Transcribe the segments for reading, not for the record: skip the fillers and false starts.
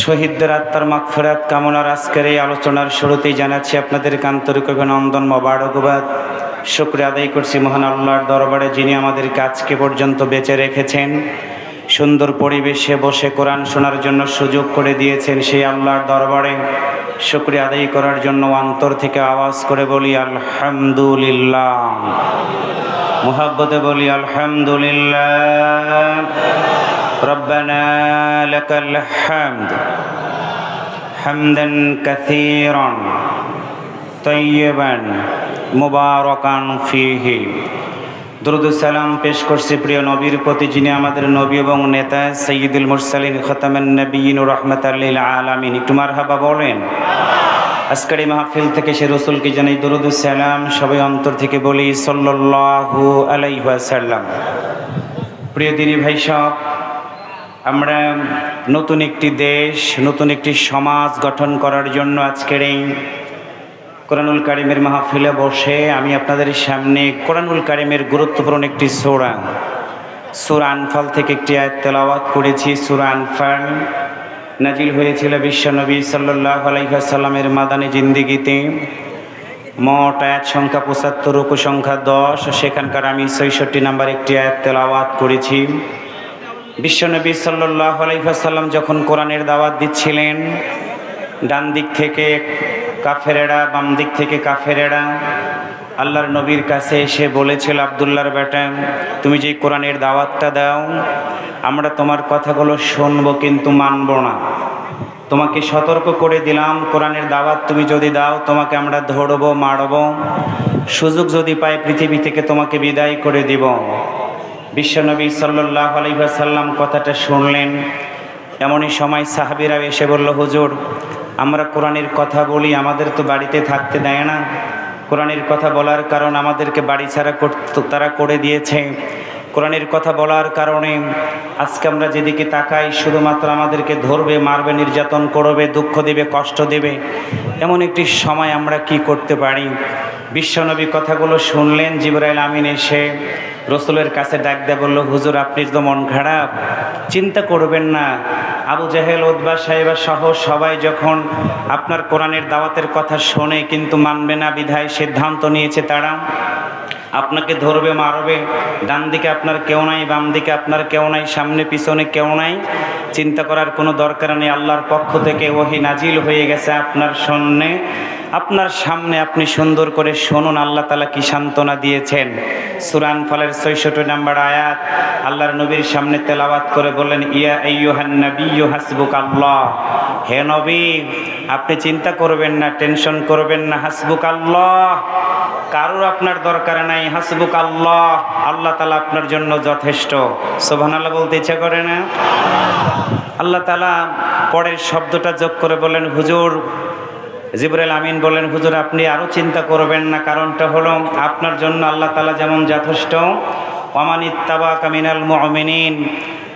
শহীদদের আত্মার মাগফিরাত কামনার আজকের এই আলোচনার শুরুতেই জানাচ্ছি আপনাদেরকে আন্তরিক অভিনন্দন, মোবারকবাদ। শুকরিয়া আদায় করছি মহান আল্লাহর দরবারে, যিনি আমাদেরকে আজকে পর্যন্ত বেঁচে রেখেছেন, সুন্দর পরিবেশে বসে কোরআন শোনার জন্য সুযোগ করে দিয়েছেন। সেই আল্লাহর দরবারে শুকরিয়া আদায় করার জন্য অন্তর থেকে আওয়াজ করে বলি আলহামদুলিল্লাহ। মুহাব্বতে বলি আলহামদুলিল্লাহ। রব্বানা লাকাল হামদ হামদান কাসীরান তাইয়্যিবান মুবারাকান ফীহি। দুরূদ সালাম পেশ করছি প্রিয় নবীর প্রতি, যিনি আমাদের নবী এবং নেতা, সাইয়্যিদুল মুরসালিন খাতামুন নবিয়্যিন রাহমাতাল লিল আলামিন। একটু মারহাবা বলেন। আজকের এই মাহফিল থেকে সে রসুলকে জানাই দুরূদ সালাম। সবাই অন্তর থেকে বলি সাল্লাল্লাহু আলাইহি ওয়াসাল্লাম। প্রিয় দিনী ভাই সব, আমরা নতুন একটি দেশ, নতুন একটি সমাজ গঠন করার জন্য আজকের এই কোরআনুল কারীমের মাহফিলে বসে আমি আপনাদের সামনে কোরআনুল কারীমের গুরুত্বপূর্ণ একটি সূরা আনফাল থেকে একটি আয়াত তেলাওয়াত করেছি। সূরা আনফাল নাজিল হয়েছিল বিশ্বনবী সাল্লাল্লাহু আলাইহি ওয়াসাল্লামের মাদানী জিন্দেগিতে। মোট আয়াত সংখ্যা ৭৫, উপসংখ্যা ১০। সেখানকার আমি ৬৬ নম্বর একটি আয়াত তেলাওয়াত করেছি। বিশ্বনবী সাল্লাল্লাহু আলাইহি ওয়াসাল্লাম যখন কোরআনের দাওয়াত দিচ্ছিলেন, ডান দিক থেকে কাফেরেরা, বাম দিক থেকে কাফেরেরা আল্লাহর নবীর কাছে এসে বলেছিল, আব্দুল্লাহর বেটা, তুমি যে কোরআনের দাওয়াতটা দাও, আমরা তোমার কথাগুলো শুনবো কিন্তু মানব না। তোমাকে সতর্ক করে দিলাম, কোরআনের দাওয়াত তুমি যদি দাও, তোমাকে আমরা ধরবো, মারবো, সুযোগ যদি পাই পৃথিবী থেকে তোমাকে বিদায় করে দিব। বিশ্বনবী সাল্লাল্লাহু আলাইহি ওয়াসাল্লাম কথাটা শুনলেন। এমনই সময় সাহাবীরা এসে বলল, হুজুর, আমরা কোরআনের কথা বলি, আমাদের তো বাড়িতে থাকতে দেয় না। কোরআনের কথা বলার কারণ আমাদেরকে বাড়ি ছাড়া তারা করে দিয়েছে। কোরআনের কথা বলার কারণে আজকে আমরা যেদিকে তাকাই শুধুমাত্র আমাদেরকে ধরবে, মারবে, নির্যাতন করবে, দুঃখ দেবে, কষ্ট দেবে। এমন একটি সময় আমরা কি করতে পারি? বিশ্বনবী কথাগুলো শুনলেন। জিবরাইল আমিন এসে রসুলের কাছে ডাক দিয়ে বলল, হুজুর, আপনি তো মন খারাপ, চিন্তা করবেন না। আবু জাহেল, উতবা, সাইবা সহ সবাই যখন আপনার কোরআনের দাওয়াতের কথা শোনে কিন্তু মানবে না, বিধায় সিদ্ধান্ত নিয়েছে তারা আপনাকে ধরবে, মারবে। ডান দিকে আপনার কেউ নাই, বাম দিকে আপনার কেউ নাই, সামনে পিছনে কেউ নাই। চিন্তা করার কোনো দরকার নেই। আল্লাহর পক্ষ থেকে ওহী নাজিল হয়ে গেছে আপনার সামনে। আপনি সুন্দর করে শুনুন আল্লাহ তাআলা কি সান্ত্বনা দিয়েছেন। সূরা আনফালের ৬৬ নম্বর আয়াত আল্লাহর নবীর সামনে তেলাওয়াত করে বললেন, ইয়া আইয়ুহান নাবিয়্যু হাসবুকাল্লাহ। হে নবী, আপনি চিন্তা করবেন না, টেনশন করবেন না। হাসবুকাল্লাহ, কারোর আপনার দরকার নাই। হাসবুকাল্লাহ, আল্লাহ তাআলা আপনার জন্য যথেষ্ট। সুবহানাল্লাহ বলতে ইচ্ছা করে না? আল্লাহ তাআলা পরের শব্দটা যোগ করে বলেন, হুজুর, জিবরাইল আমিন বলেন, হুজুর, আপনি আরও চিন্তা করবেন না। কারণটা হলো আপনার জন্য আল্লাহ তাআলা যেমন যথেষ্ট, ওয়ামান ইত্তাবাকা মিনাল মুমিনিন,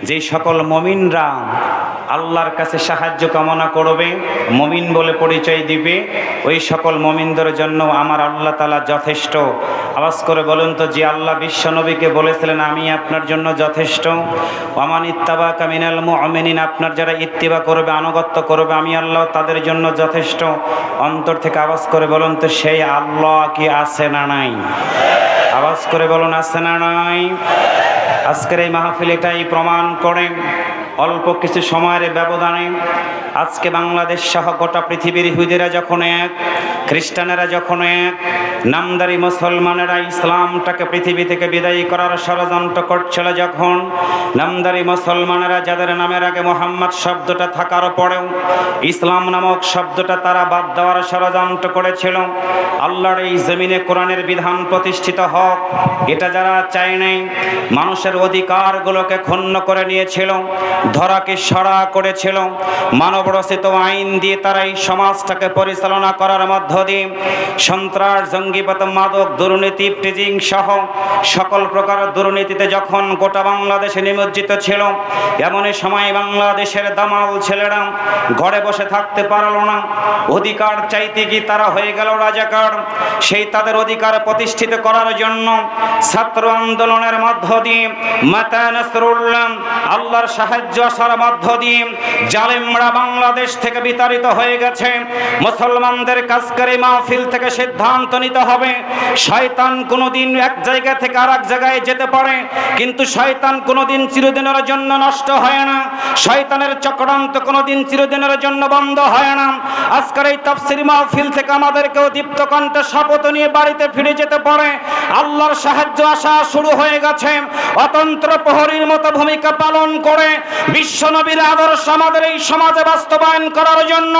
যেই সকল মুমিনরা আল্লাহর কাছে সাহায্য কামনা করবে, মুমিন বলে পরিচয় দিবে, ওই সকল মুমিনদের জন্য আমার আল্লাহ তাআলা যথেষ্ট। আওয়াজ করে বলুন তো, যে আল্লাহ বিশ্বনবীকে বলেছিলেন আমি আপনার জন্য যথেষ্ট। ওয়ামান ইত্তাবাকা মিনাল মুমিনিন, আপনার যারা ইত্তিবা করবে, আনুগত্য করবে, আমি আল্লাহ তাদের জন্য যথেষ্ট। অন্তর থেকে আওয়াজ করে বলুন তো, সেই আল্লাহ কি আছে না নাই? আওয়াজ করে বলুন, আছে না নাই? আজকের এই মাহফিল এটাই প্রমাণ করে। অল্প কিছু সময়ের ব্যবধানে আজকে বাংলাদেশ সহ গোটা পৃথিবীর ইহুদিরা যখন এক, খ্রিস্টানেরা যখন এক, নামদারি মুসলমানেরা ইসলামটাকে পৃথিবী থেকে বিদায়ী করার ষড়যন্ত্র করছিল, যখন নামদারি মুসলমানেরা যাদের নামের আগে মোহাম্মদ শব্দটা থাকার পরেও ইসলাম নামক শব্দটা তারা বাদ দেওয়ার ষড়যন্ত্র করেছিল, আল্লাহর এই জমিনে কোরআনের বিধান প্রতিষ্ঠিত হোক এটা যারা চায় নাই, মানুষের অধিকারগুলোকে ক্ষুণ্ণ করে নিয়েছিল, ধরাকে সরা করেছিল, মানব রচিত আইন দিয়ে তারা এই সমাজটাকে পরিচালনা করার মধ্য দিয়ে সন্ত্রাস, জঙ্গিবাদ, মাদক, দুর্নীতি, টিজিং সহ সকল প্রকার দুর্নীতিতে যখন গোটা বাংলাদেশে নিমজ্জিত ছিল, এমনই সময় বাংলাদেশের দামাল ছেলেরা ঘরে বসে থাকতে পারলো না। অধিকার চাইতে গিয়ে তারা হয়ে গেল রাজাকার। সেই তাদের অধিকার প্রতিষ্ঠিত করার জন্য ছাত্র আন্দোলনের মধ্য দিয়ে, মাতা নাসরুল্লাহ, আল্লাহর সাহায্য আসার মধ্য দিয়ে জালেমরা বাংলাদেশ থেকে বিতাড়িত হয়ে গেছে। মুসলমানদের কাজকারী মাহফিল থেকে সিদ্ধান্ত নিতে হবে, শয়তান কোনোদিন এক জায়গা থেকে আরেক জায়গায় যেতে পারে, কিন্তু শয়তান কোনোদিন চিরদিনের জন্য নষ্ট হয় না। শয়তানের চক্রান্ত কোনোদিন চিরদিনের জন্য বন্ধ হয় না। আজকের এই তাফসীর মাহফিল থেকে আমাদেরকেও দীপ্ত কণ্ঠে শপথ নিয়ে বাড়িতে ফিরে যেতে পারে। আল্লাহর সাহায্য আসা শুরু হয়ে গেছে। অতন্ত্র প্রহরীর মতো ভূমিকা পালন করে বিশ্বনবীর আদর্শ আমাদের এই সমাজে বাস্তবায়ন করার জন্য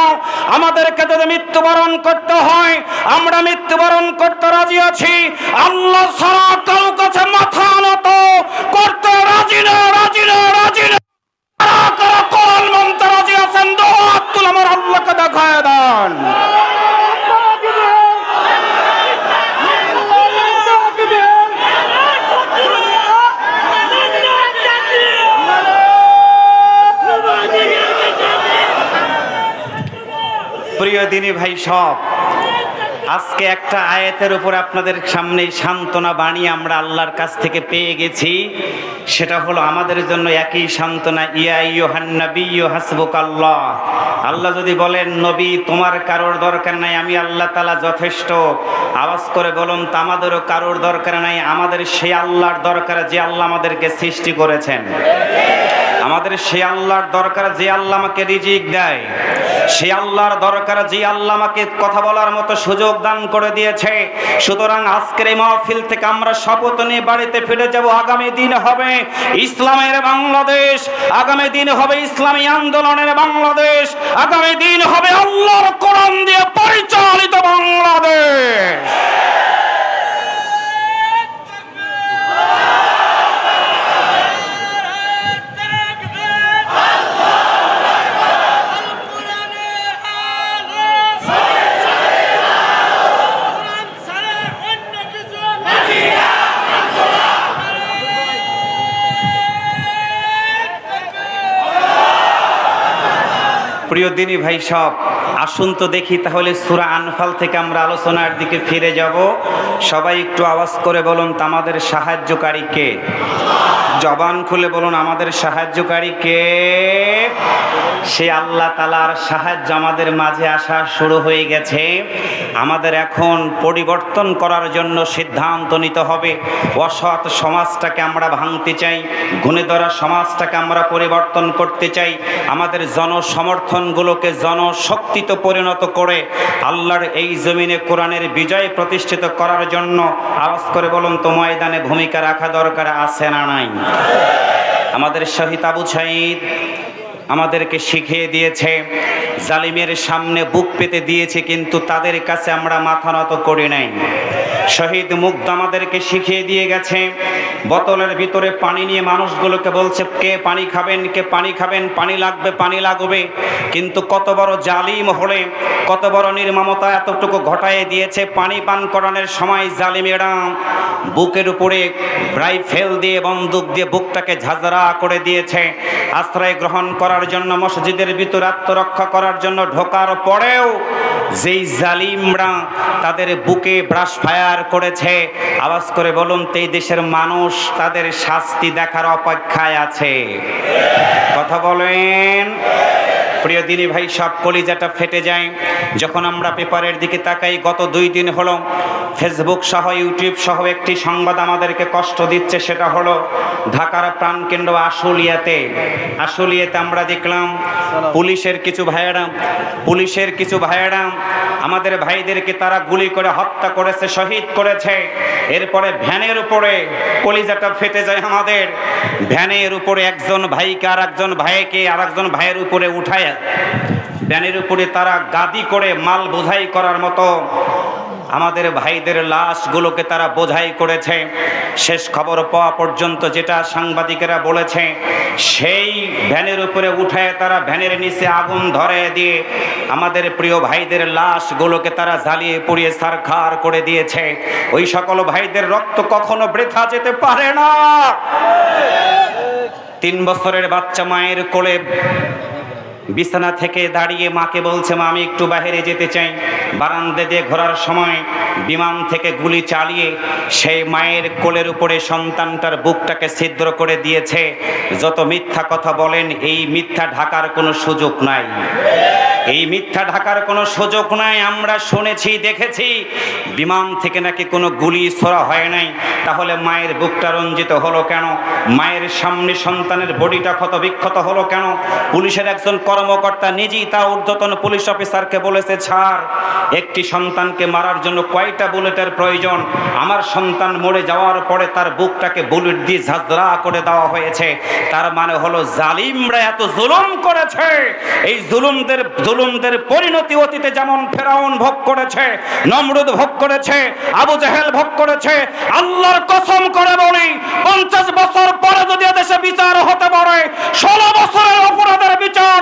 আমাদেরকে যদি মৃত্যুবরণ করতে হয়, আমরা মৃত্যুবরণ করতে রাজি আছি। আল্লাহ ছাড়া কারো কাছে মাথা নত করতে রাজি না, রাজি না, রাজি না। কারা কোরআন মানতে রাজি আছেন? দোয়াত তুলে আমার আল্লাহকে দেখায় দেন। প্রিয় দিনী ভাই সব, আজকে একটা আয়াতের উপর আপনাদের সামনে সান্ত্বনা বাণী আমরা আল্লাহর কাছ থেকে পেয়ে গেছি। সেটা হলো আমাদের জন্য একই সান্ত্বনা, ইয়া আইয়ুহান নাবিয়্যু হাসবুকাল্লাহ। আল্লাহ যদি বলেন নবী তোমার কারোর দরকার নাই, আমি আল্লাহ তাআলা যথেষ্ট। আওয়াজ করে বলুন তো আমাদেরও কারোর দরকার নাই, আমাদের সেই আল্লাহর দরকার যে আল্লাহ আমাদেরকে সৃষ্টি করেছেন। আমাদের সেই আল্লাহর দরকার যে আল্লাহ আমাকে রিজিক দেয়, সেই আল্লাহর দরকার যে আল্লাহ আমাকে কথা বলার মতো সুযোগ দান করে দিয়েছে। সুতরাং আজকের এই মাহফিল থেকে আমরা শপথ নিয়ে বাড়িতে ফিরে যাব, আগামী দিন হবে ইসলামের বাংলাদেশ, আগামী দিন হবে ইসলামী আন্দোলনের বাংলাদেশ, আগামী দিন হবে আল্লাহর কোরআন দিয়ে পরিচালিত বাংলাদেশ। প্রিয় দিনী ভাই সব, আসুন তো দেখি তাহলে সূরা আনফাল থেকে আমরা আলোচনার দিকে ফিরে যাব। সবাই একটু আওয়াজ করে বলুন তো আমাদের সাহায্যকারী কে? জবান খুলে বলুন আমাদের সাহায্যকারী কে? সে আল্লাহ তাআলার সাহায্য আমাদের মাঝে আসা শুরু হয়ে গেছে। আমাদের এখন পরিবর্তন করার জন্য সিদ্ধান্ত নিতে হবে। অসৎ সমাজটাকে আমরা ভাঙতে চাই, গুণে ধরা সমাজটাকে আমরা পরিবর্তন করতে চাই। আমাদের জনসমর্থনগুলোকে জনশক্তিতে পরিণত করে আল্লাহর এই জমিনে কোরআনের বিজয় প্রতিষ্ঠিত করার জন্য আওয়াজ করে বলুন তো ময়দানে ভূমিকা রাখা দরকার আছে না নাই? আমাদের শহীদ আবু সাঈদ আমাদেরকে শিখিয়ে দিয়েছে, জালিমের সামনে বুক পেতে দিয়েছে, কিন্তু তাদের কাছে আমরা মাথা নত করি নাই। শহীদ মুগ্ধ আমাদেরকে শিখিয়ে দিয়ে গেছে, বোতলের ভিতরে পানি নিয়ে মানুষগুলোকে বলছে কে পানি খাবেন, কে পানি খাবেন, পানি লাগবে, পানি লাগবে। কিন্তু কত বড় জালিম হলে, কত বড় নির্মমতা এতটুকু ঘটায় দিয়েছে। পানি পান করানোর সময় জালিমেরা বুকের উপরে রাইফেল দিয়ে, বন্দুক দিয়ে বুকটাকে ঝাঁঝরা করে দিয়েছে। আশ্রয় গ্রহণ করার জন্য, মসজিদের ভিতরে আত্মরক্ষা করার জন্য ঢোকার পরেও যেই জালিমরা তাদের বুকে ব্রাশ ফায়ার করেছে, আওয়াজ করে বলুন তো এই দেশের মানুষ তাদের শাস্তি দেখার অপেক্ষায় আছে? কথা বলেন। প্রিয় দিনী ভাই সব, কলিজাটা ফেটে যায় যখন আমরা পেপারের দিকে তাকাই। গত 2 দিন হলো ফেসবুক সহ ইউটিউব সহ একটি সংবাদ আমাদেরকে কষ্ট দিচ্ছে, সেটা হলো ঢাকার প্রাণকেন্দ্র আশুলিয়াতে আমরা দেখলাম পুলিশের কিছু ভাইয়েরা আমাদের ভাইদেরকে তারা গুলি করে হত্যা করেছে, শহীদ করেছে। এরপরে ভ্যানের উপরে, কলিজাটা ফেটে যায় আমাদের, ভ্যানের উপরে একজন ভাইকে আর একজন ভাইয়ের উপরে উঠায় ভ্যানের উপরে তারা গাদি করে মাল বোঝাই করার মতো আমাদের ভাইদের লাশগুলোকে তারা বোঝাই করেছে। শেষ খবর পাওয়া পর্যন্ত যেটা সাংবাদিকেরা বলেছে, সেই ভ্যানের উপরে উঠায় তারা ভ্যানের নিচে আগুন ধরে দিয়ে আমাদের প্রিয় ভাইদের লাশগুলোকে তারা জ্বালিয়ে পুড়িয়ে ছারখার করে দিয়েছে। ওই সকল ভাইদের রক্ত কখনো বৃথা যেতে পারে না। 3 বছরের বাচ্চা মায়ের কোলে বিছানা থেকে দাঁড়িয়ে মাকে বলছে, মা আমি একটু বাইরে যেতে চাই। বারান্দা দিয়ে ঘোরার সময় বিমান থেকে গুলি চালিয়ে সেই মায়ের কোলের উপরে সন্তানটার বুকটাকে ছিদ্র করে দিয়েছে। যত মিথ্যা কথা বলেন, এই মিথ্যা ঢাকার কোনো সুযোগ নাই, এই মিথ্যা ঢাকার কোনো সুযোগ নাই। আমরা শুনেছি, দেখেছি বিমান থেকে নাকি কোনো গুলি ছোড়া হয় নাই। তাহলে মায়ের বুকটা রঞ্জিত হলো কেন? মায়ের সামনে সন্তানের বডিটা ক্ষত বিক্ষত হলো কেন? পুলিশের একজন কর্মকর্তা নিজেই তার ঊর্ধ্বতন পুলিশ অফিসারকে বলেছে, ছাড়, একটি সন্তানকে মারার জন্য কয়টা বুলেটের প্রয়োজন? আমার সন্তান মরে যাওয়ার পরে তার বুকটাকে বুলেট দিয়ে ঝাঁঝরা করে দেওয়া হয়েছে। তার মানে হলো জালিমরা এত জুলুম করেছে। এই জুলুমদের পরিণতি অতীতে যেমন ফেরাউন ভোগ করেছে, নমরুদ ভোগ করেছে, আবু জাহেল ভোগ করেছে। আল্লাহর কসম করে বলি, 50 বছর পরে যদি এদেশে বিচার হতে পারে, 16 বছরের অপরাধের বিচার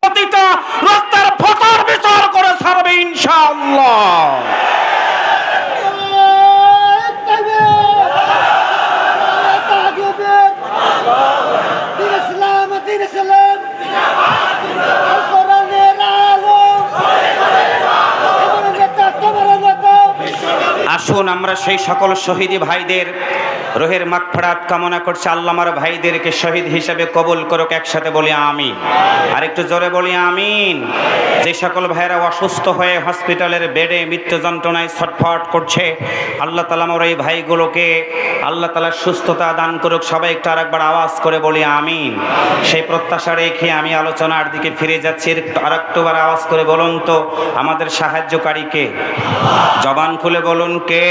প্রতিটা রক্তের ফোঁটার বিচার করে ছাড়বে ইনশাআল্লাহ। আসুন আমরা সেই সকল শহীদ ভাইদের রোহের মাগফিরাত কামনা করছি। আল্লাহ আমার ভাইদেরকে শহীদ হিসেবে কবুল করুক। একসাথে বলি আমিন, আর একটু জোরে বলি আমিন। যে সকল ভাইরা অসুস্থ হয়ে হসপিটালের বেডে মৃত্যু যন্ত্রণায় ছটফট করছে, আল্লাহ তাআলা আমার এই ভাইগুলোকে আল্লাহ তাআলা সুস্থতা দান করুক। সবাই একটু আরেকবার আওয়াজ করে বলি আমিন। সেই প্রত্যাশা রেখে আমি আলোচনার দিকে ফিরে যাচ্ছি। আরেকটুবার আওয়াজ করে বলুন তো, আমাদের সাহায্যকারী কে? জবান খুলে বলুন কে?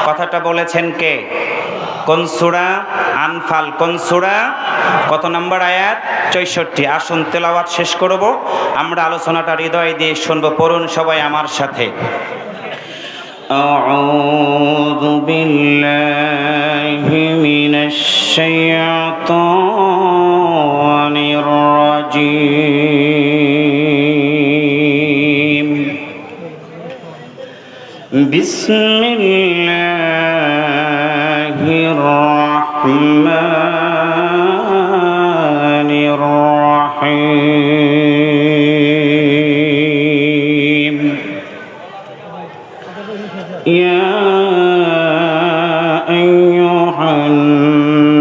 কথাটা বলেছেন কে? কোন সূরা? আনফাল। কোন সূরা? কত নম্বর আয়াত? 64। আসুন তেলাওয়াত শেষ করব, আমরা আলোচনাটা হৃদয় দিয়ে শুনবো। পড়ুন সবাই আমার সাথে। আউযু বিল্লাহি মিনাশ শাইতানির রাজীম। বিসমিল্লাহির রহমানির রহিম। ইয়া আইয়ুহান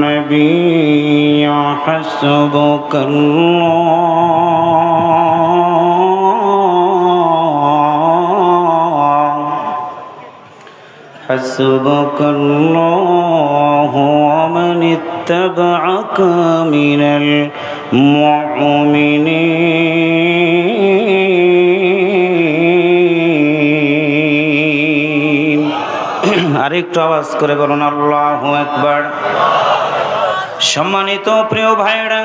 নাবিয়্যু হাসবুকাল্লাহু ওয়া মান ইত্তাবা'আকা মিনাল মুমিনিন। আরেকটু আওয়াজ করে বলুন আল্লাহু আকবার। সম্মানিত প্রিয় ভাইরা,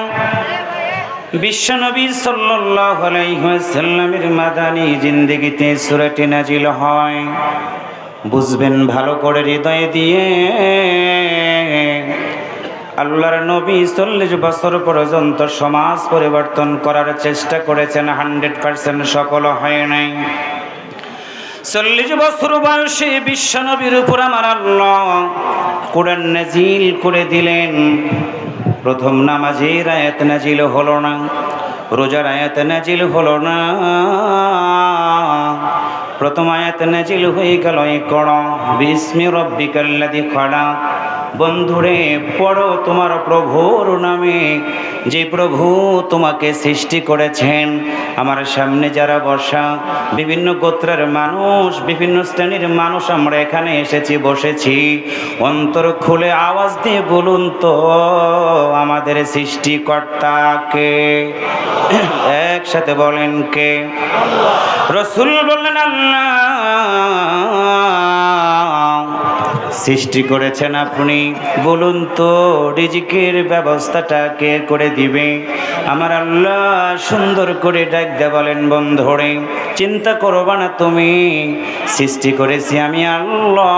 বিশ্বনবী সাল্লাল্লাহু আলাইহি ওয়াসাল্লামের মাদানী জিন্দেগিতে সূরাটি নাজিল হয়। বুঝবেন ভালো করে হৃদয় দিয়ে। আল্লাহর নবী 40 বছর পর্যন্ত সমাজ পরিবর্তন করার চেষ্টা করেছেন, 100% সফল হয় নাই। 40 বছর বয়সে বিশ্বনবীর উপর আমার আল্লাহ কোরআন নাজিল করে দিলেন। প্রথম নামাজের আয়াত নাজিল হলো না, রোজার আয়াত নাজিল হলো না, প্রথম আয়াত নাজিল হয়ে গেল ইকরা বিসমি রাব্বিকাল্লাযী খালাক। বন্ধুরে পড়ো তোমার প্রভুর নামে, যে প্রভু তোমাকে সৃষ্টি করেছেন। আমার সামনে যারা বসা বিভিন্ন গোত্রের মানুষ, বিভিন্ন শ্রেণীর মানুষ আমরা এখানে এসেছি, বসেছি, অন্তর খুলে আওয়াজ দিয়ে বলুন তো আমাদের সৃষ্টিকর্তা কে? একসাথে বলেন কে? রাসূল বললেন আল্লাহ। সৃষ্টি করেছেন আপনি, বলুন তো রিজিকের ব্যবস্থাটা কে করে দিবে? আমার আল্লাহ সুন্দর করে ডাক দিয়ে বলেন, বন্ধুরে চিন্তা করবা না তুমি, সৃষ্টি করেছি আমি আল্লাহ,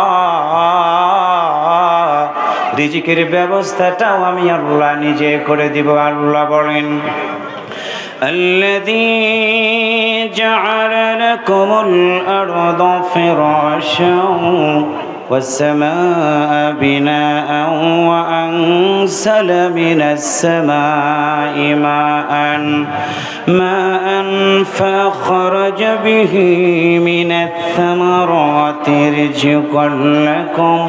রিজিকের ব্যবস্থাটাও আমি আল্লাহ নিজে করে দিব। আল্লাহ বলেন, الذي جعل لكم الأرض فراشا والسماء بناء وأنزل من السماء ماء فأخرج به من الثمرات رزقا لكم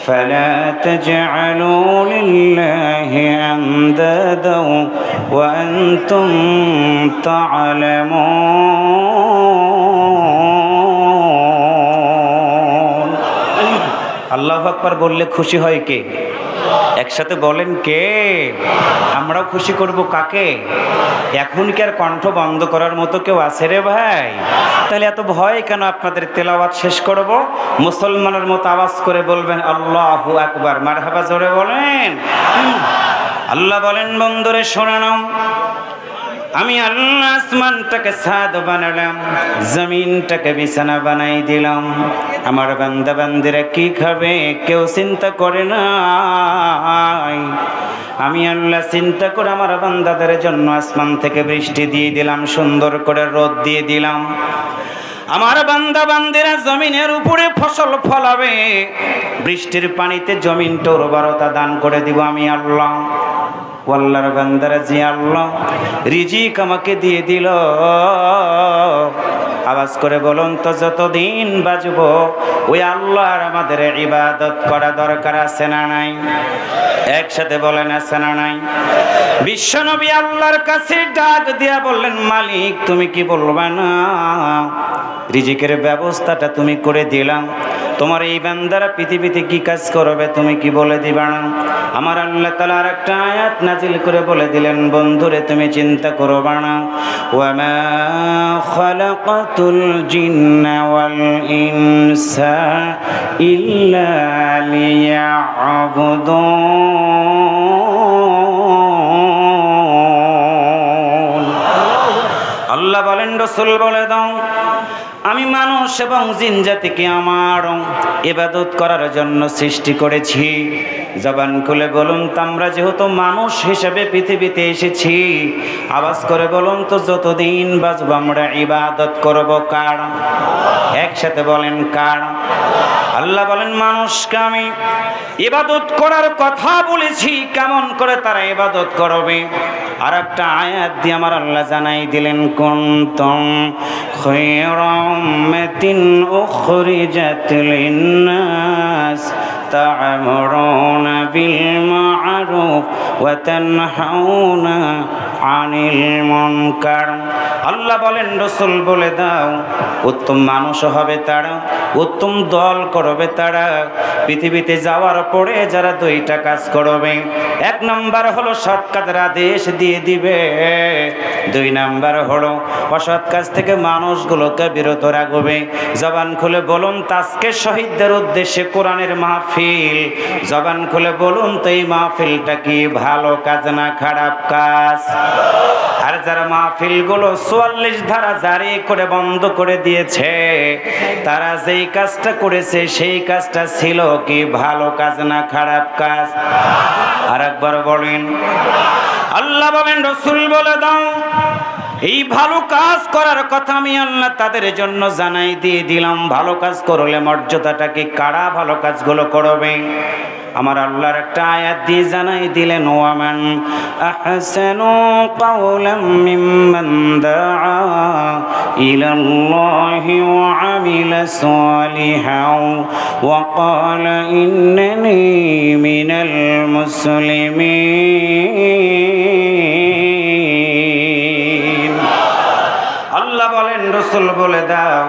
فلا تجعلوا لله أندادا وأنتم تعلمون আল্লাহু আকবার বললে খুশি হয় কে? একসাথে বলেন কে? আমরাও খুশি করব কাকে? এখন কি আর কণ্ঠ বন্ধ করার মতো কেউ আছে রে ভাই? তাহলে এত ভয় কেন? আপনাদের তেলাওয়াত শেষ করব, মুসলমানের মতো আওয়াজ করে বলবেন আল্লাহু আকবার, মারহাবা জোরে বলেন। আল্লাহ বলেন বন্ধুরে শোনো নাও, আমি আল্লাহ আসমানটাকে ছাদ বানালাম, জমিনটাকে বিছানা বানাই দিলাম। আমার বান্দা বান্দিরা কি খাবে কেউ চিন্তা করে না। আমি আল্লাহ চিন্তা করে আমার বান্দাদের জন্য আসমান থেকে বৃষ্টি দিয়ে দিলাম, সুন্দর করে রোদ দিয়ে দিলাম। আমার বান্দা বান্দিরা জমিনের উপরে ফসল ফলাবে, বৃষ্টির পানিতে জমিনটা উর্বরতা দান করে দিব আমি আল্লাহ। আল্লাহর বান্দারা জি আল্লাহ রিজিক আমাকে দিয়ে দিল। আওয়াজ করে বলুন তো, যতদিন বাঁচব ওই আল্লাহর আমাদের ইবাদত করা দরকার আছে না নাই? একসাথে বলেন আছে না নাই? বিশ্বনবী আল্লাহর কাছে ডাক দিয়া বললেন, মালিক তুমি কি বলবা না? রিজিকের ব্যবস্থাটা তুমি করে দিলাম, তোমার এই বান্দারা পৃথিবীতে কি কাজ করবে তুমি কি বলে দিবা না? আমার আল্লাহ তাআলা আরেকটা আয়াত নাজিল করে বলে দিলেন, বন্ধুরে তুমি চিন্তা করবা না, ওয়ামা খালাকাতুল জিন্না ওয়াল ইনসা ইল্লা লিয়াবুদুন। আল্লাহ বলেন, রাসূল বলে দাও, আমি মানুষ এবং জিন জাতিকে আমার ইবাদত করার জন্য সৃষ্টি করেছি। জবান খুলে বলুন তো, আমরা যেহেতু মানুষ হিসেবে পৃথিবীতে এসেছি, আওয়াজ করে বলুন তো, যতদিন বাঁচব আমরা ইবাদত করব কার? একসাথে বলেন কার? আল্লাহ বলেন, মানুষকে আমি ইবাদত করার কথা বলেছি, কেমন করে তারা ইবাদত করবে? আর একটা আয়াত দিয়ে আমার আল্লাহ জানাই দিলেন, কুনতুম খায়রা উম্মাতিন উখরিজাত লিন-নাস তা'মুরুনা বিল মা'রুফ ওয়া তানহাউনা আনিল মুনকার। আল্লাহ বলেন, রাসূল বলে দাও, উত্তম মানুষ হবে তারা, উত্তম দল করবে তারা, পৃথিবীতে যাওয়ার পরে যারা দুইটা কাজ করবে। এক নাম্বার হলো সৎ কাজের আদেশ দিয়ে দিবে, দুই নাম্বার হলো অসৎ কাজ থেকে মানুষগুলোকে বিরত রাখবে। জবান খুলে বলুন তো, আজকে শহীদদের উদ্দেশ্যে কোরআনের মাহফিল, জবান খুলে বলুন তো এই মাহফিলটা কি ভালো কাজ না খারাপ কাজ? আর যারা মাহফিলগুলো ৪৪ ধারা জারি করে বন্ধ করে দিয়েছে, তারা যেই কাজটা করেছে সেই কাজটা ছিল কি ভালো কাজ না খারাপ কাজ? আর একবার বলেন। আল্লাহ বলেন, রাসূল বলে দাও, এই ভালো কাজ করার কথা আমি আল্লাহ তাদের জন্য জানাই দিয়ে দিলাম। ভালো কাজ করলে মর্যাদাটা কি কারা ভালো কাজগুলো করবে? আমার আল্লাহর একটা আয়াত দিয়ে জানাই দিলেন, ওয়ামান আহসানু কাওলাম মিম্মান দাআ ইলাল্লাহি ওয়া আমিলা সালিহান ওয়া ক্বালা ইন্নানি মিনাল মুসলিমিন। আল্লাহ বলেন, রাসূল বলে দাও,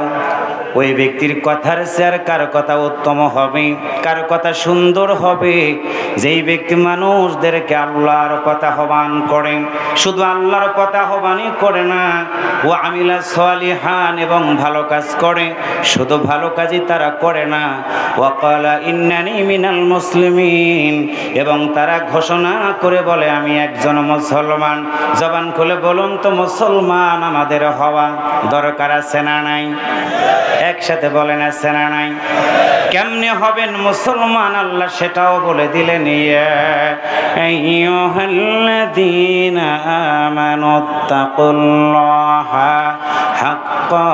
ওই ব্যক্তির কথার চেয়ে কার কথা উত্তম হবে, কার কথা সুন্দর হবে? যেই ব্যক্তি মানুষদেরকে আল্লাহর কথা আহ্বান করে, শুধু আল্লাহর কথা আহ্বানই করে না, ও আমিলা সালিহান এবং ভালো কাজ করে, শুধু ভালো কাজই তারা করে না, ওয়া ক্বালা ইন্নানি মিনাল মুসলিমিন, এবং তারা ঘোষণা করে বলে আমি একজন মুসলমান। জবান খুলে বলুন তো, মুসলমান আমাদের হওয়া দরকার আছে না নাই? একসাথে বলেন আছে না নাই? কেমনে হবেন মুসলমান আল্লাহ সেটাও বলে দিলেন, ইয়া আইয়ুহাল্লাযীনা আমানুত্তাকুল্লাহা হাক্কা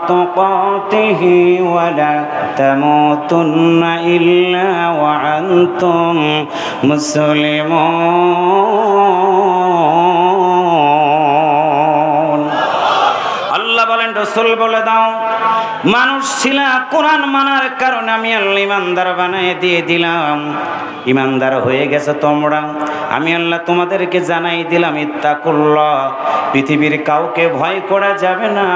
তুকাতিহি ওয়া লা তামুতুন্না ইল্লা ওয়া আনতুম মুসলিমুন। আল্লাহ বলেন, রাসূল বলে দাও, মানুষ ছিলা, কোরআন মানার কারণে আমি আল্লাহ ইমানদার বানিয়ে দিয়ে দিলাম। ইমানদার হয়ে গেছে তোমরা, আমি আল্লাহ তোমাদেরকে জানাই দিলাম ইত্তাকুল্লাহ, পৃথিবীর কাউকে ভয় করা যাবে না।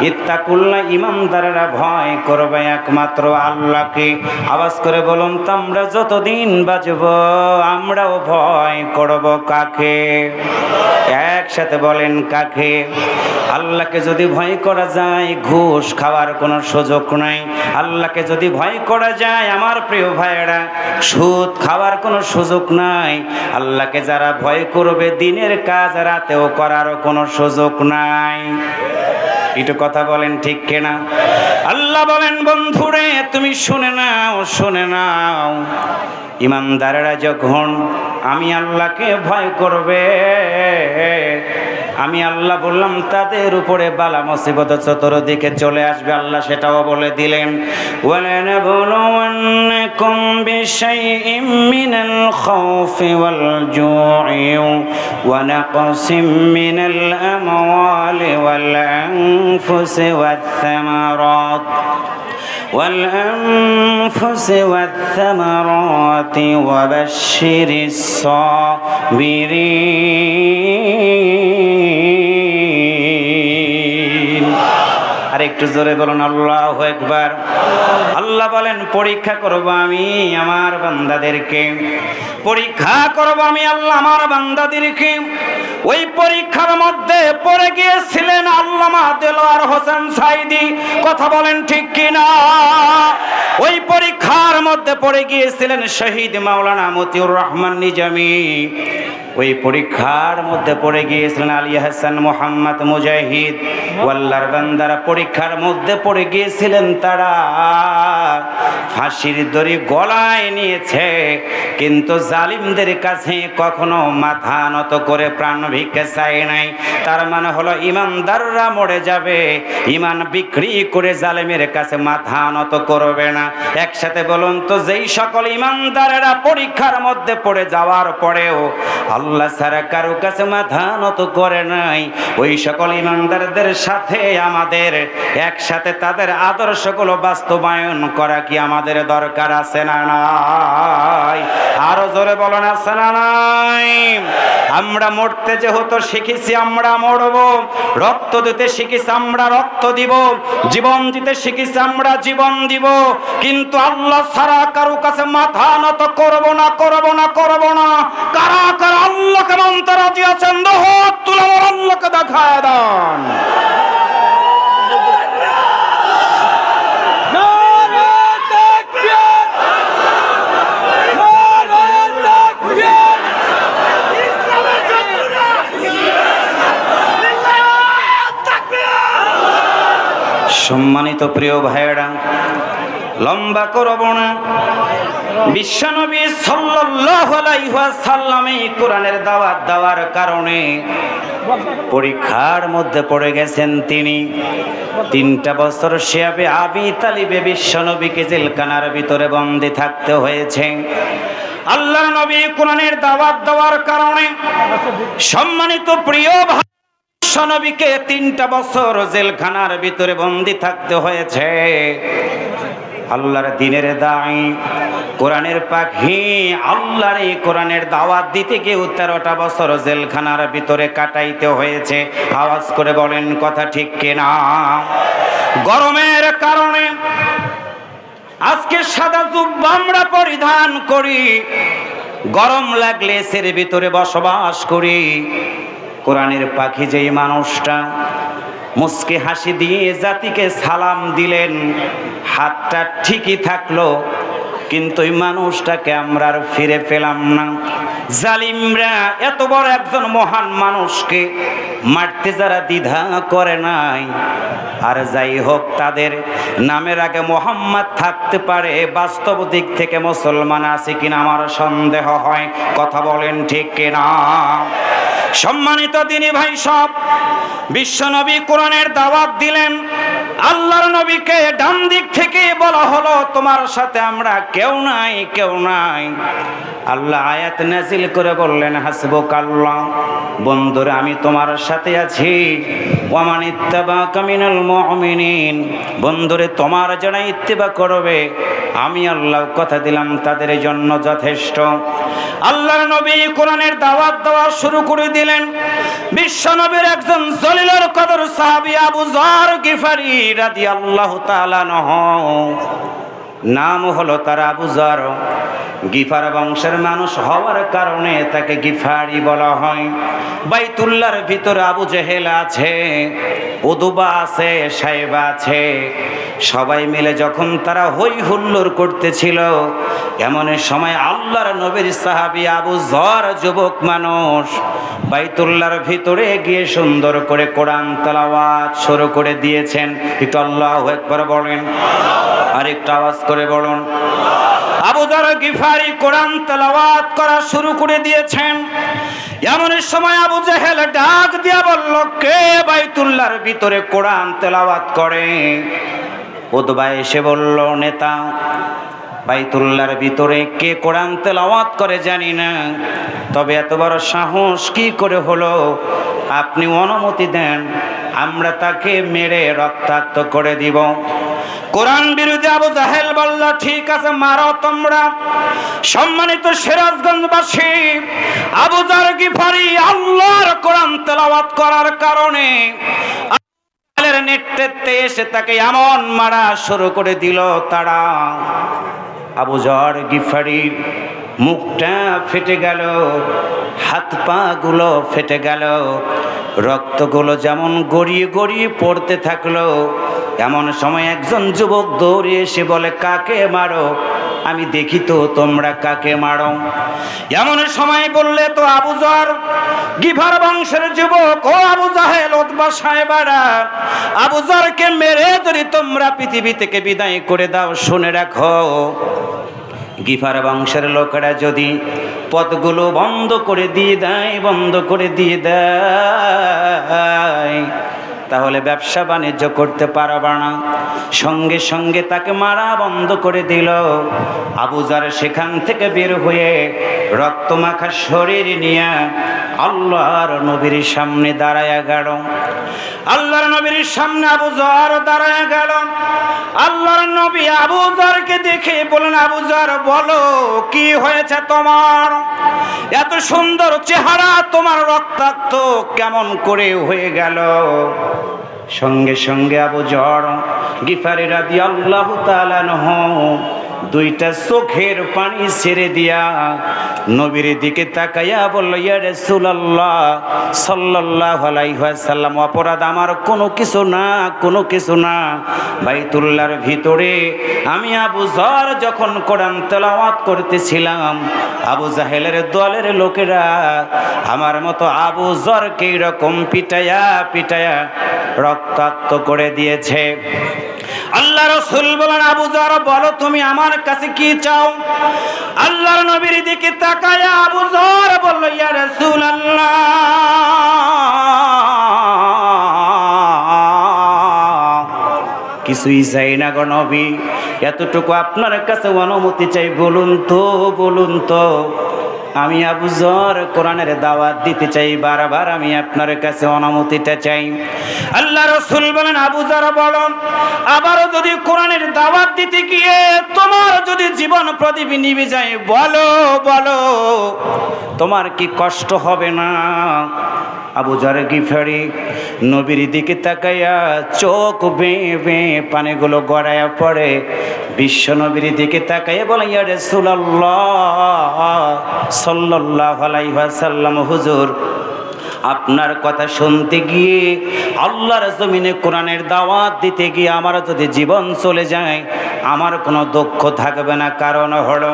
ইত্তাকুল্লাহ, ইমানদাররা ভয় করবে একমাত্র আল্লাহকে। আওয়াজ করে বলুন তো, আমরা যতদিন বাঁচব আমরাও ভয় করব কাকে? একসাথে বলেন, কাকে? আল্লাহকে যদি ভয় করা যায় ঘুষ খাওয়ার কোনো সুযোগ নাই। আল্লাহকে যদি ভয় করা যায় আমার প্রিয় ভাইয়েরা, সুদ খাওয়ার কোনো সুযোগ নাই। আল্লাহকে যারা ভয় করবে দিনের কাজ রাতেও করার কোনো সুযোগ নাই। একটু কথা বলেন ঠিক কিনা? আল্লাহ বলেন, বন্ধুরে তুমি শুনে নাও, শুনে নাও, ইমানদারেরা যখন আমি আল্লাহকে ভয় করবে, আমি আল্লাহ বললাম তাদের উপরে বালা মুসিবত চতুর্দিকে চলে আসবে। আল্লাহ সেটাও বলে দিলেন, ওয়ালানাবলুওয়ান্নাকুম বিশাইইম মিনাল খাউফি ওয়াল জু'i ওয়া নাকসিম মিনাল আমওয়ালি ওয়াল আনফুসি ওয়াত থামারাত والأنفس والثمرات وبشر الصابرين। আর একটু জোরে বলুন আল্লাহু আকবার। আল্লাহ বলেন, পরীক্ষা করব আমি আমার বান্দাদেরকে, পরীক্ষা করব আমি আল্লাহ আমার বান্দাদেরকে। ওই পরীক্ষার মধ্যে পড়ে গিয়েছিলেন আল্লামা দেলোয়ার হোসেন সাইদি, কথা বলেন ঠিক কিনা? ওই পরীক্ষার মধ্যে পড়ে গিয়েছিলেন শহীদ মাওলানা মতিউর রহমান নিজামী। ওই পরীক্ষার মধ্যে পড়ে গিয়েছিলেন আলী হাসান মোহাম্মদ মুজাহিদ। আল্লাহর বান্দারা পরীক্ষার মধ্যে পড়ে গিয়েছিলেন, তারা ফাঁসির দড়ি গলায় নিয়েছে, কিন্তু জালিমদের কাছে কখনো মাথা নত করে প্রাণ ভিক্ষা চায় নাই। তার মানে হলো ইমানদাররা মরে যাবে, ইমান বিক্রি করে জালিমের কাছে মাথা নত করবে না। একসাথে বলুন তো, যেই সকল ইমানদারেরা পরীক্ষার মধ্যে পড়ে যাওয়ার পরেও আল্লাহ ছাড়া কারো কাছে মাথা নত করে নাই, ওই সকল ইমানদারদের সাথে আমাদের একসাথে তাদের আদর্শগুলো বাস্তবায়ন করা কি আমাদের দরকার আছে না নাই? আরো জোরে বলেন, আছে না নাই? আমরা মরতে যেহেতু শিখেছি আমরা মরব, রক্ত দিতে শিখেছি আমরা রক্ত দিব, জীবন দিতে শিখেছি আমরা জীবন দিব, কিন্তু আল্লাহ ছাড়া কারো কাছে মাথা নত করব না, করব না, করব না। কারা কারা আল্লাহকে মানতে রাজি আছেন? হাত তুলে আমার আল্লাহকে দেখায় দেন। সম্মানিত প্রিয় ভাইয়েরা, লম্বা করব না। বিশ্বনবী সাল্লাল্লাহু আলাইহি ওয়াসাল্লাম কোরআনের দাওয়াত দেওয়ার কারণে পরীক্ষার মধ্যে পড়ে গেছেন তিনি। 3টা বছর শিয়াবে আবি তালিবে বিশ্বনবীকে জেলখানার ভিতরে বন্দী থাকতে হয়েছে। আল্লাহর নবী কোরআনের দাওয়াত দেওয়ার কারণে সম্মানিত প্রিয় ভাই, বিশ্বনবীকে 3টা বছর জেলখানার ভিতরে বন্দী থাকতে হয়েছে। আল্লাহর দ্বীনের দাঈ, কোরআনের পাখি, আল্লাহর এই কোরআনের দাওয়াত দিতে গিয়ে 13টা বছর জেলখানার ভিতরে কাটাইতে হয়েছে। আওয়াজ করে বলেন কথা ঠিক কিনা? গরমের কারণে আজকে সাদা জুব্বা আমরা পরিধান করি, গরম লাগলে এর ভিতরে বসবাস করি। কোরআনের পাখি যেই মানুষটা মুস্কি হাসি দিয়ে জাতিকে সালাম দিলেন, হাতটা ঠিকই থাকলো, কিন্তু এই মানুষটাকে আমরা আর ফিরে পেলাম না। জালিমরা এত বড় একজন মহান মানুষকে মারতে যারা দ্বিধা করে নাই, আর যাই হোক তাদের নামের আগে মোহাম্মদ থাকতে পারে, বাস্তব দিক থেকে মুসলমান আছে কিনা আমার সন্দেহ হয়। কথা বলেন ঠিক কিনা? সম্মানিত দিনী ভাই সব, বিশ্বনবী কোরআনের দাওয়াত দিলেন। আল্লাহর নবীকে ডান দিক থেকে বলা হলো, তোমার সাথে আমরা কেউ নাই, কেউ নাই। আল্লাহ আয়াত নাজিল করে বললেন, হাসবুকাল্লাহ, বন্ধুরা আমি তোমার সাথে আছি। ওয়ামান ইত্তাবাকা মিনাল মুমিনিন, বন্ধুরে তোমার যারা ইত্তিবা করবে আমি আল্লাহ কথা দিলাম তাদের জন্য যথেষ্ট। আল্লাহর নবী কোরআনের দাওয়াত দেওয়া শুরু করে দিলেন। বিশ্বনবীর একজন জলিলুল কদর সাহাবী আবু যর গিফারি রাদিয়াল্লাহু তাআলা আনহু, নাম হলো তার আবু যর। গিফার বংশের মানুষ হওয়ার কারণে তাকে গিফারি বলা হয়। বাইতুল্লাহর ভিতরে আবু জেহেল আছে, উদবা আছে, সাইবা আছে। সবাই মিলে যখন তারা হই হুল্লোড় করতেছিল, এমন সময় আল্লাহর নবীর সাহাবী আবু যর যুবক মানুষ বাইতুল্লাহর ভিতরে গিয়ে সুন্দর করে কোরআন তেলাওয়াত শুরু করে দিয়েছেন। একটু আল্লাহু আকবার বলেন, আর একটু আওয়াজ করে বলুন। আবু যর গিফারি কোরআন তেলাওয়াত করা শুরু করে দিয়েছেন। এমন সময় আবু জেহেল ডাক দিয়া বলল, কে বাইতুল্লাহর ভিতরে কোরআন তেলাওয়াত করে? উতবা এসে বলল, নেতা, বাইতুল্লাহর ভিতরে কে কোরআন তেলাওয়াত করে জানি না, তবে এত বড় সাহস কি করে হলো? আপনি অনুমতি দেন, আমরা তাকে মেরে রক্তাক্ত করে দিব। কোরআন বিরোধী আবু জাহেল বলল, ঠিক আছে, মারো তোমরা। সম্মানিত সিরাজগঞ্জবাসী, আবু যর গিফারি আল্লাহর কোরআন তেলাওয়াত করার কারণে নেতৃত্বে এসে তাকে এমন মারা শুরু করে দিল তারা। আবু যর গিফারির মুখটা ফেটে গেল, হাত পা গুলো ফেটে গেল, রক্তগুলো যেমন গড়িয়ে গড়িয়ে পড়তে থাকলো। এমন সময় একজন যুবক দৌড়ে এসে বলে, কাকে মারো? আমি দেখি তো তোমরা কাকে মারো। এমন সময় বললে তো আবু যর গিফার বংশের যুবক, ও আবু জাহেল, উতবা, সাইবারা, আবু যরকে মেরে যদি তোমরা পৃথিবী থেকে বিদায় করে দাও, শুনে রাখো, গিফার বংশের লোকেরা যদি পথগুলো বন্ধ করে দিয়ে দেয়, বন্ধ করে দিয়ে দেয়, তাহলে ব্যবসা বাণিজ্য করতে পারবা না। সঙ্গে সঙ্গে তাকে মারা বন্ধ করে দিল। আবু যর সেখান থেকে বের হয়ে রক্তমাখা শরীর নিয়ে আল্লাহর নবীর সামনে দাঁড়ায়া গেল। আল্লাহর নবীর সামনে আবু যর দাঁড়ায়া গেল। আল্লাহর নবী আবু যরকে দেখে বলেন, আবু যর, বলো কি হয়েছে তোমার? এত সুন্দর চেহারা তোমার রক্তাক্ত কেমন করে হয়ে গেল? সঙ্গে সঙ্গে আবু যর গিফারি রাদিয়াল্লাহু তাআলা আনহু দুইটা চোখের পানি ছেড়ে দিয়া নবীর দিকে তাকাইয়া বলল, ইয়া রাসূলুল্লাহ সাল্লাল্লাহু আলাইহি ওয়াসাল্লাম, অপরাধ আমার কোনো কিছু না, কোনো কিছু না। বাইতুল্লাহর ভিতরে আমি আবু যর যখন কোরআন তেলাওয়াত করতেছিলাম, আবু জাহেলের দলের লোকেরা আমার মতো আবু যরকে এরকম পিটায়া পিটায়া রক্তাক্ত করে দিয়েছে। আল্লাহ রাসূল বলেন, আবু যর, বলো তুমি আমার কাছে কি চাও? আল্লাহর নবীর দিকে তাকায়া আবু যর বলল, ইয়া রাসূলুল্লাহ, কিছুই চাই না গো নবী, এতটুকু আপনার কাছে অনুমতি চাই। বলুন তো, বলুন তো, আমি আবু যর কোরআনের দাওয়াত দিতে চাই, বারবার আমি আপনার কাছে অনুমতিটা চাই। আল্লাহ রাসূল বলেন, আবু যর বলো, আবারও যদি কোরআনের দাওয়াত দিতে গিয়ে তোমার যদি জীবন প্রদীপ নিভে যায়, বলো বলো, তোমার কি কষ্ট হবে না? আবু যর গিফারি নবীর দিকে তাকাইয়া চোখ বেয়ে বেয়ে পানিগুলো গড়াইয়া পড়ে। বিশ্ব নবীর দিকে তাকাইয়া বলে, ইয়া রাসূলুল্লাহ সাল্লাল্লাহু আলাইহি ওয়াসাল্লাম, হুজুর, আপনার কথা শুনতে গিয়ে আল্লাহর জমিনে কোরআনের দাওয়াত দিতে গিয়ে আমার যদি জীবন চলে যায়, আমার কোনো দুঃখ থাকবে না। কারণ হলো,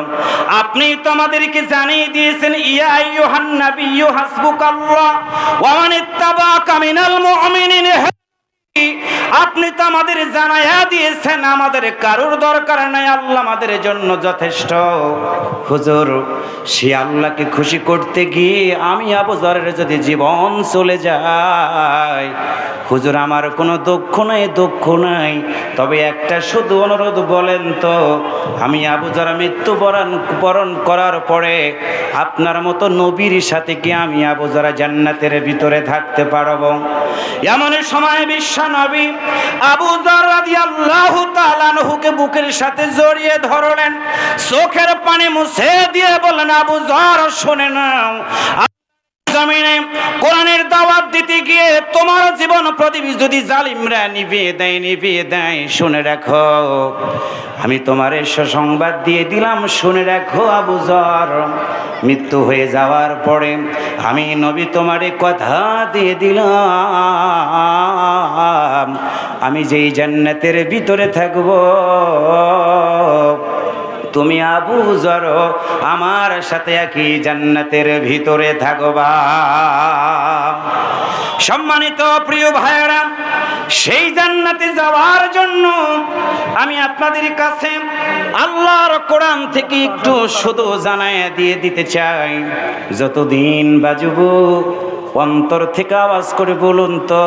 আপনি তো আমাদেরকে জানিয়ে দিয়েছেন, ইয়া আইয়ুহান নাবিয়্যু হাসবুকাল্লাহ ওয়া মান ইত্তাবাআকা মিনাল মুমিনিন। আপনি তো আমাদের জানায়া দিয়েছেন, আমাদের কারোর দরকার নাই, আল্লাহ আমাদের জন্য যথেষ্ট। হুজুর, সে আল্লাহকে খুশি করতে গিয়ে আমি আবু যরের যদি জীবন চলে যায়, হুজুর আমার কোনো দুঃখ নাই, তবে একটা শুধু অনুরোধ বলেন তো, আমি আবু যর মৃত্যুবরণ করার পরে আপনার মতো নবীর সাথে কি আমি আবু যর জান্নাতের ভিতরে থাকতে পারবো? এমন সময় বিশ্ব নবী আবু যর রাদিয়াল্লাহু তাআলা আনহুকে বুকের সাথে জড়িয়ে ধরলেন, চোখের পানি মুছে দিয়ে বললেন, আবু যর শুনে নাও, জমিনে কোরআনের দাওয়াত দিতে গিয়ে তোমার জীবন প্রদীপ যদি জালিমরা নিভিয়ে দেয়, শুনে রাখো, আমি তোমার সুসংবাদ দিয়ে দিলাম, শুনে রাখো আবু যর, মৃত্যু হয়ে যাওয়ার পরে আমি নবী তোমারে কথা দিয়ে দিলাম, আমি যেই জান্নাতের ভিতরে থাকবো, তুমি আবু যর আমার সাথে একই জান্নাতের ভিতরে থাকবা। সম্মানিত প্রিয় ভাইরা, সেই জান্নাতে যাওয়ার জন্য আমি আপনাদের কাছে আল্লাহর কোরআন থেকে একটু শুধু জানায়া দিয়ে দিতে চাই। যতদিন বাজব অন্তর থেকে আওয়াজ করে বলুন তো,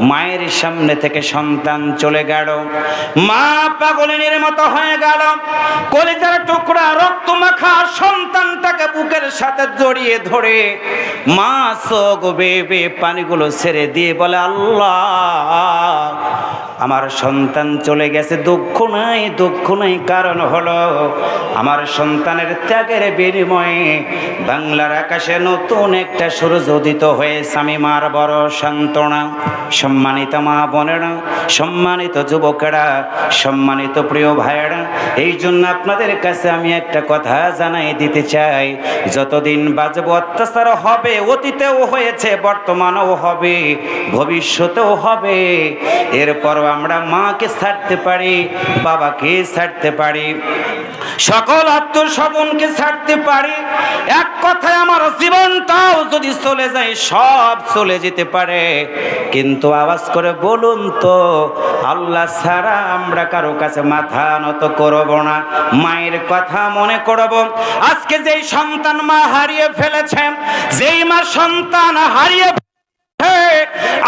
মায়ের সামনে থেকে সন্তান চলে গেল, মা পাগলের মতো হয়ে গেল, কলিজার টুকরা রক্ত মাখা সন্তানটাকে বুকের সাথে জড়িয়ে ধরে মা চোখ বেয়ে পানিগুলো ছেড়ে দিয়ে বলে, আল্লাহ আমার সন্তান চলে গেছে, দুঃখ নাই, কারণ হলো আমার সন্তানের ত্যাগের বিনিময়ে বাংলার আকাশে নতুন একটা সূর্য উদিত হয়েছে, আমি মার বড় সান্ত্বনা। সম্মানিত মা বোনেরা, সম্মানিত যুবকেরা, সম্মানিত প্রিয় ভাইয়েরা, এই জন্য আপনাদের কাছে আমি একটা কথা জানাই দিতে চাই, যতদিন বাঁচব অত্যাচার হবে, অতীতেও হয়েছে, বর্তমানেও হবে, ভবিষ্যতেও হবে। এরপর আমরা মাকে ছাড়তে পারি, বাবাকে ছাড়তে পারি, সকল আত্মস্বজনকে ছাড়তে পারি, এক কথায় আমার জীবনটাও যদি চলে যায়, সব চলে যেতে পারে, কিন্তু আওয়াজ করে বলুন তো, আল্লাহ ছাড়া আমরা কারো কাছে মাথা নত করব না, মায়ের কথা মনে করব। আজকে যেই সন্তান মা হারিয়ে ফেলেছে, যেই মা সন্তান হারিয়ে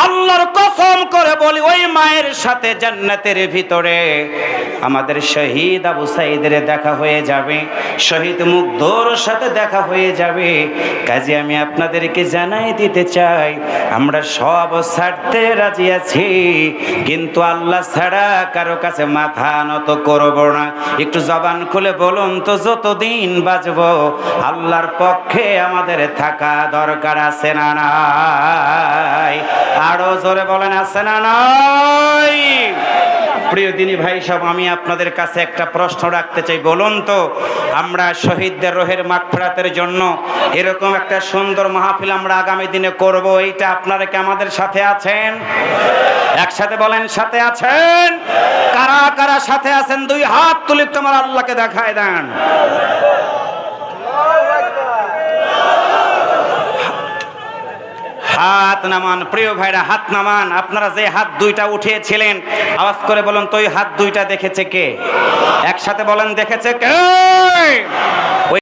আল্লাহর কসম করে বলি, ওই মায়ের সাথে জান্নাতের ভিতরে আমাদের শহীদ আবু সাঈদের দেখা হয়ে যাবে, শহীদ মুগ্ধর সাথে দেখা হয়ে যাবে। কাজে আমি আপনাদেরকে জানাই দিতে চাই, আমরা সব ছাড়তে রাজি আছি, কিন্তু আল্লাহ ছাড়া কারো কাছে মাথা নত করব না। একটু জবান খুলে বলুন তো, যতদিন বাঁচব আল্লাহর পক্ষে আমাদের থাকা দরকার আছে না নাই? আরো জোরে বলেন, আছে না নাই? প্রিয় দিনী ভাই সব, আমি আপনাদের কাছে একটা প্রশ্ন রাখতে চাই, বলুন তো, আমরা শহীদদের রোহের মাগফিরাতের জন্য এরকম একটা সুন্দর মাহফিল আমরা আগামী দিনে করব, এইটা আপনারা কি আমাদের সাথে আছেন? একসাথে বলেন, সাথে আছেন? কারা কারা সাথে আছেন দুই হাত তুলে তোমার আল্লাহকে দেখায় দেন। হাত নামান প্রিয় ভাইরা, হাত নামান। আপনারা যে হাত দুইটা উঠিয়েছিলেন, আওয়াজ করে বলুন তো, ওই হাত দুইটা দেখেছে কে? একসাথে বলেন, দেখেছে কে?